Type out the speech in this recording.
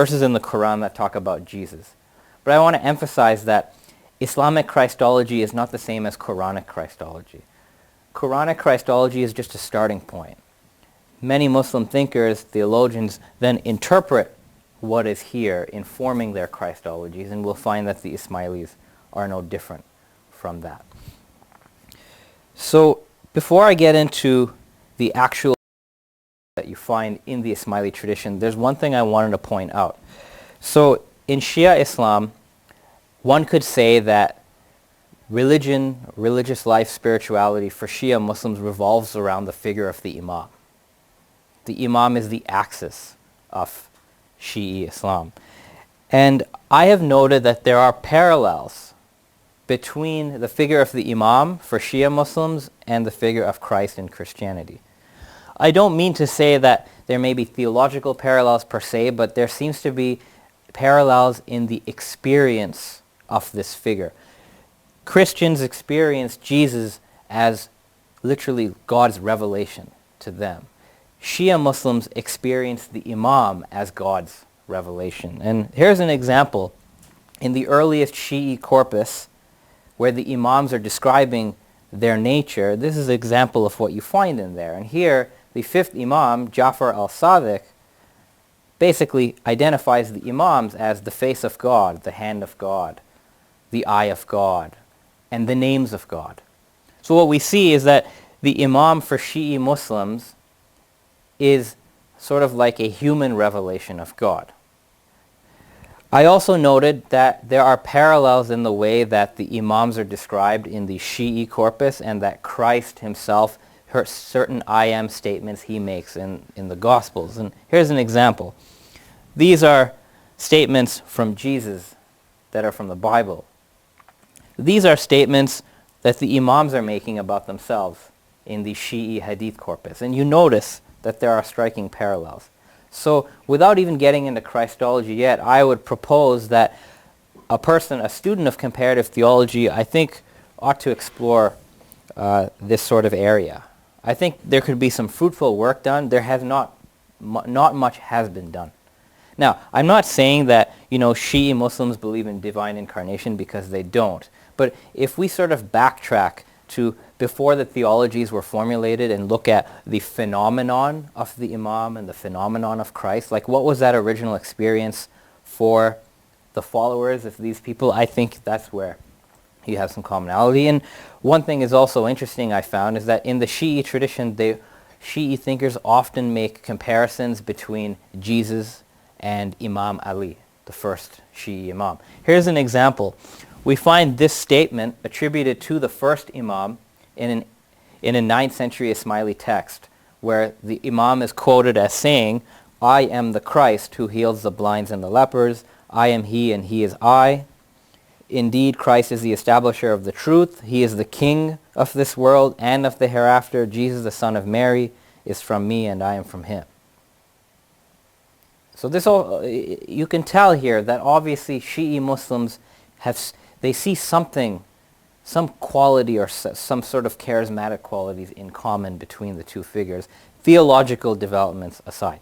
verses in the Quran that talk about Jesus. But I want to emphasize that Islamic Christology is not the same as Quranic Christology. Quranic Christology is just a starting point. Many Muslim thinkers, theologians, then interpret what is here in forming their Christologies, and we'll find that the Ismailis are no different from that. So before I get into the actual that you find in the Ismaili tradition, there's one thing I wanted to point out. So in Shia Islam, one could say that religion, religious life, spirituality for Shia Muslims revolves around the figure of the Imam. The Imam is the axis of Shi'i Islam. And I have noted that there are parallels between the figure of the Imam for Shia Muslims and the figure of Christ in Christianity. I don't mean to say that there may be theological parallels per se, but there seems to be parallels in the experience of this figure. Christians experience Jesus as literally God's revelation to them. Shia Muslims experience the Imam as God's revelation. And here's an example. In the earliest Shi'i corpus, where the Imams are describing their nature, this is an example of what you find in there. And here, the fifth Imam, Ja'far al-Sadiq, basically identifies the Imams as the face of God, the hand of God, the eye of God, and the names of God. So what we see is that the Imam for Shi'i Muslims is sort of like a human revelation of God. I also noted that there are parallels in the way that the Imams are described in the Shi'i corpus, and that Christ himself, certain I am statements he makes in the Gospels. And here's an example. These are statements from Jesus that are from the Bible. These are statements that the Imams are making about themselves in the Shi'i Hadith corpus. And you notice that there are striking parallels. So without even getting into Christology yet, I would propose that a student of comparative theology, I think, ought to explore this sort of area. I think there could be some fruitful work done. There has not much has been done. Now, I'm not saying that, Shi'i Muslims believe in divine incarnation, because they don't. But if we sort of backtrack to before the theologies were formulated and look at the phenomenon of the Imam and the phenomenon of Christ, like what was that original experience for the followers of these people, I think that's where you have some commonality. And one thing is also interesting I found is that in the Shi'i tradition, Shi'i thinkers often make comparisons between Jesus and Imam Ali, the first Shi'i Imam. Here's an example. We find this statement attributed to the first Imam in a 9th century Ismaili text, where the Imam is quoted as saying, "I am the Christ who heals the blinds and the lepers. I am he and he is I. Indeed, Christ is the establisher of the truth. He is the king of this world and of the hereafter. Jesus, the son of Mary, is from me and I am from him." So you can tell here that obviously Shi'i Muslims they see something, some quality or some sort of charismatic qualities in common between the two figures, theological developments aside.